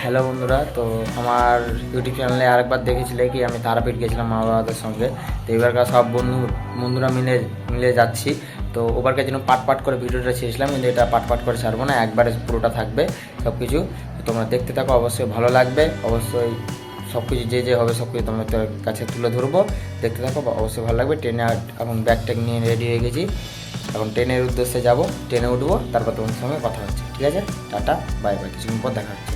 Hello বন্ধুরা, তো আমার ইউটিউব চ্যানেলে আরেকবার দেখেছিলে কি আমি তারাপীঠ গেছিলাম মা বাবাদের সঙ্গে। তো এবারকার সব বন্ধুরা মিলে যাচ্ছি। তো ওবারকার জন্য পাট করে ভিডিওটা ছেড়েছিলাম, কিন্তু এটা পাট করে ছাড়বো না, একবারে পুরোটা থাকবে সব কিছু। তোমরা দেখতে থাকো, অবশ্যই ভালো লাগবে। অবশ্যই সব কিছু যে হবে সব কিছু তোমাদের কাছে তুলে ধরবো, দেখতে থাকো, অবশ্যই ভালো লাগবে। ট্রেনে এখন ব্যাগ ট্যাগ নিয়ে রেডি হয়ে গেছি, এখন ট্রেনের উদ্দেশ্যে যাব, ট্রেনে উঠবো, তারপর তোমাদের সঙ্গে কথা হচ্ছে। ঠিক আছে, টাটা বাই বাই, কিছুক্ষণ পর দেখা হচ্ছে।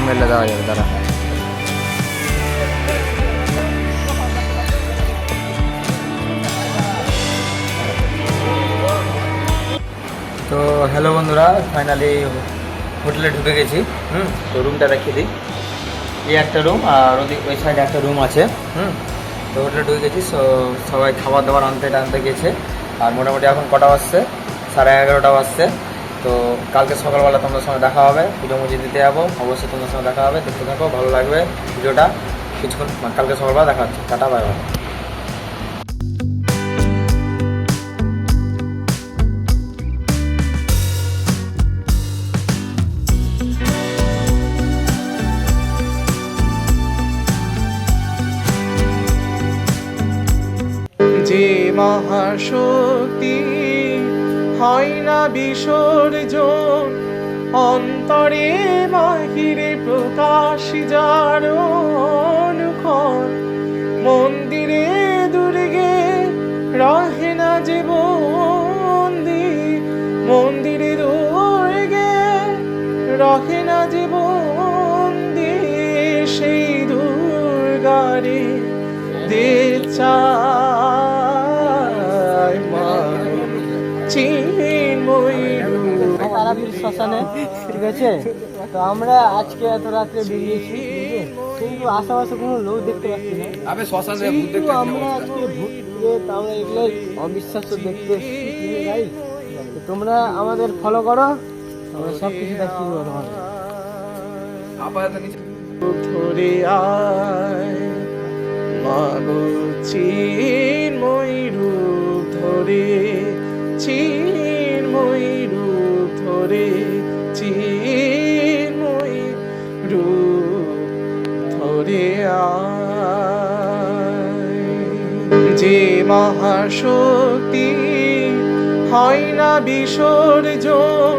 মেলে দেওয়া যাবে তারা। তো হ্যালো বন্ধুরা, ফাইনালি হোটেলে ঢুকে গেছি। তো রুমটা রেখে দিই, এই একটা রুম আর ওই সাইডে একটা রুম আছে। তো হোটেলে ঢুকে গেছি। সবাই খাবার দাবার আনতে গেছে। আর মোটামুটি এখন কটা বাজছে, 11:30 বাজছে। তো কালকে সকালবেলা তোমাদের সঙ্গে দেখা হবে, পুজো মুজি দিতে যাবো, অবশ্যই তোমাদের সঙ্গে দেখা হবে। দেখতে থাকো, ভালো লাগবে ভিডিওটা। কিছুক্ষণ কালকে সকালবেলা দেখা হচ্ছে, টাটা বাই বাই। যে মহাশক্তি হয় না বিসর্জন, অন্তরে বাহিরে প্রকাশ যার অনুক্ষণ, মন্দিরে দুর্গে রহে না যে বন্দি, মন্দিরে দুর্গে রহে না যে বন্দি, সেই দুর্গারে দে চায় তারাপীঠ শ্মশানে। ঠিক আছে, তো আমরা আজকে এত রাত্রে বেরিয়েছি, কিন্তু আশেপাশে কোনো লোক দেখতে পাচ্ছি না। কিন্তু আমরা আজকে ভূত আমরা এগুলোই অবিশ্বাস্য দেখতে এসেছি। তো তোমরা আমাদের ফলো করো, আমরা সব কিছু দেখতে পাবো তোমাদের। ধরে আয় মাগো চিন্ময়ী রূপ ধরে, চিন্ময়ী রূপ ধরে, চিন্ময়ী রূপ ধরে আয়। যে মহাশক্তি হয় না বিসর্জন,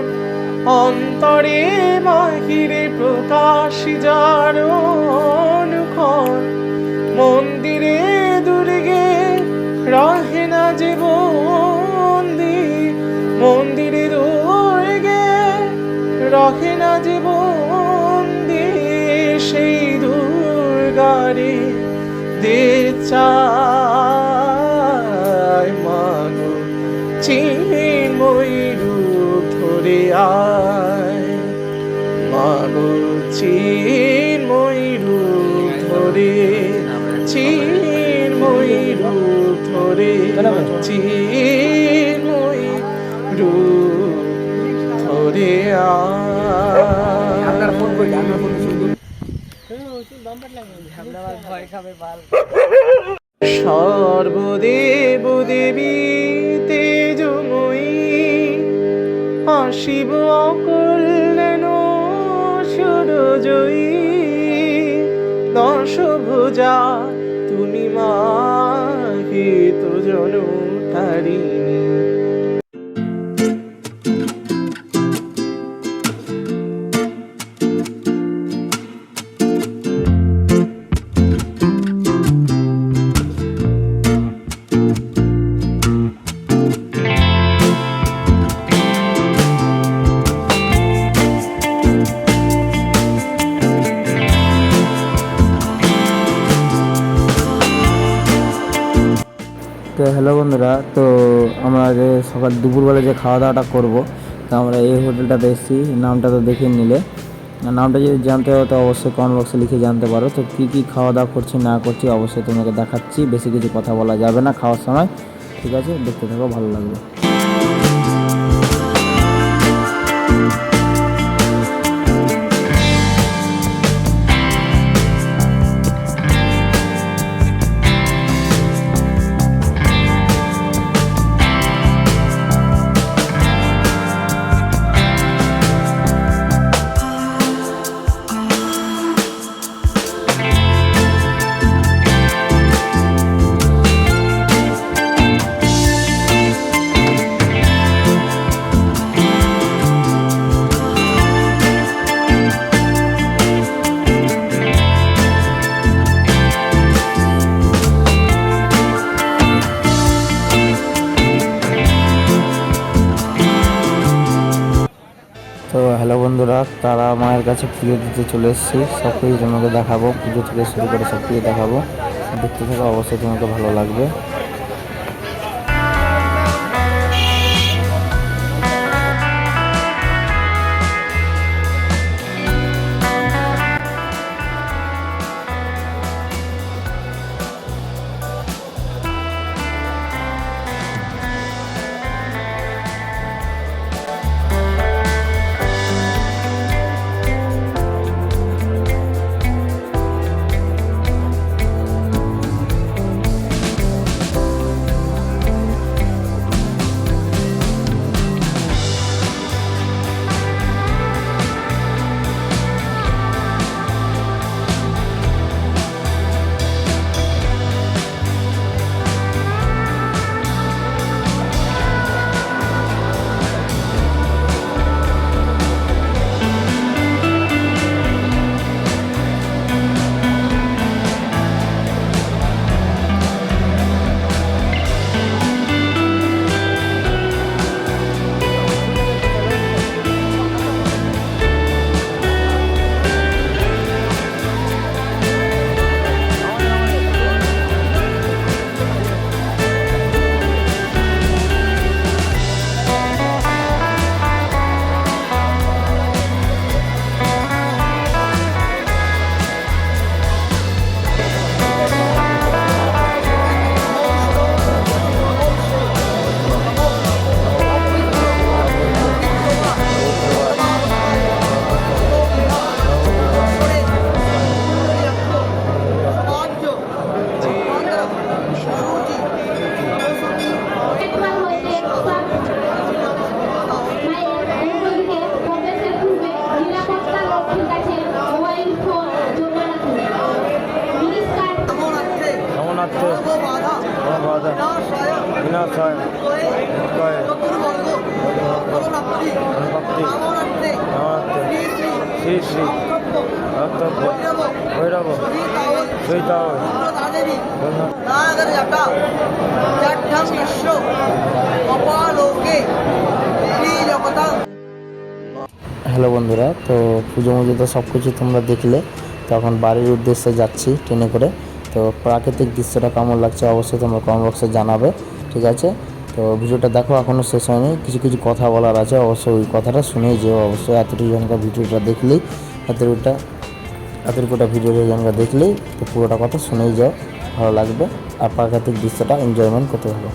অন্তরে বাহিরে প্রকাশ যার অনুক্ষণ, মন্দিরে দুর্গে রহে না যে বন্দি, মন্দিরে দুর্গে রহে না যে বন্দি, সেই দুর্গারে দে চায় মাগো চিন্ময়ী রূপ ধরে আয়, মাগো চিন্ময়ী রূপ ধরে, চিন্ময়ী রূপ ধরে, চিন্ময়ী রূপ ধরে সর্বদেব দেবী তেজময়ী, আসিব অকল্যাণ সুরজয়ী, দশভুজা তুমি মা হিত জনতারিণী। হ্যালো বন্ধুরা, তো আমরা যে সকাল দুপুরবেলা যে খাওয়া দাওয়াটা করবো, তো আমরা এই হোটেলটাতে এসেছি। নামটা তো দেখে নিলে, নামটা যদি জানতে হয় তো অবশ্যই কমেন্ট বক্সে লিখে জানতে পারো। তো কী কী খাওয়া দাওয়া করছি না করছি অবশ্যই তোমাকে দেখাচ্ছি। বেশি কিছু কথা বলা যাবে না খাওয়ার সময়, ঠিক আছে? দেখতে থাকো, ভালো লাগবে। তো হ্যালো বন্ধুরা, তারা মায়ের কাছে পুজো দিতে চলে এসেছি। সব কিছু তোমাকে দেখাবো, পুজো থেকে শুরু করে সব কিছু দেখাবো। দেখতে থাকো, অবশ্যই তোমাকে ভালো লাগবে। শ্রী শ্রী ভৈরব হ্যালো বন্ধুরা, তো পুজো মুজো তো সব কিছু তোমরা দেখলে। তো এখন বাড়ির উদ্দেশ্যে যাচ্ছি ট্রেনে করে। তো প্রাকৃতিক দৃশ্যটা কেমন লাগছে অবশ্যই তোমরা কমেন্ট বক্সে জানাবে, ঠিক আছে? তো ভিডিওটা দেখো, এখনও শেষ হয়নি, কিছু কিছু কথা বলার আছে, অবশ্যই ওই কথাটা শুনেই যেও। অবশ্যই এতটুকু জনকার ভিডিওটা দেখলেই, এতটুকুটা ভিডিওটা জনকার দেখলেই তো পুরোটা কথা শুনেই যাও, ভালো লাগবে। আর প্রাকৃতিক দৃশ্যটা এনজয়মেন্ট করতে থাকো।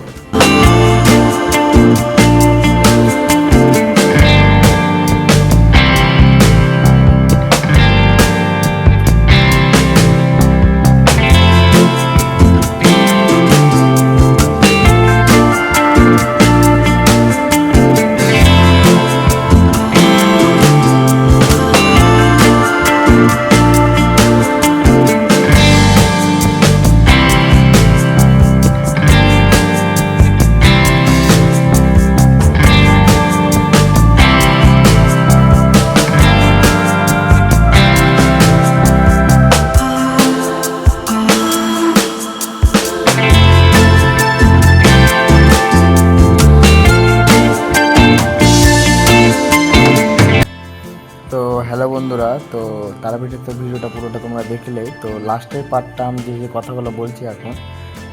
হ্যালো বন্ধুরা, তো তারাপীঠের তো ভিডিওটা পুরোটা তোমরা দেখলে। তো লাস্টের পার্টটা আমি যে কথাগুলো বলছি এখন,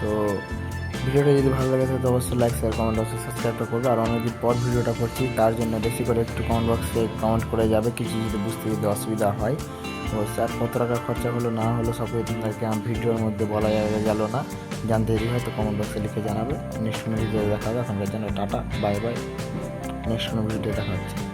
তো ভিডিওটা যদি ভালো লাগে তো অবশ্যই লাইক শেয়ার কমেন্ট বক্সে সাবস্ক্রাইবটা করবে। আর অনেকদিন পর ভিডিওটা করছি, তার জন্য বেশি করে একটু কমেন্ট বক্সে কমেন্ট করে যাবে কিছু যদি বুঝতে যদি অসুবিধা হয়। অবশ্যই আর কত টাকা খরচা হলো না হলো সব তোমাদেরকে আমার ভিডিওর মধ্যে বলা গেল না, জানতে দেরি হয়তো কমেন্ট বক্সে লিখে জানাবে। নেক্সট কোনো ভিডিও দেখা হবে। এখনকার জন্য টাটা, বাই বাই। নেক্সট কোনো ভিডিও দেখা হচ্ছে।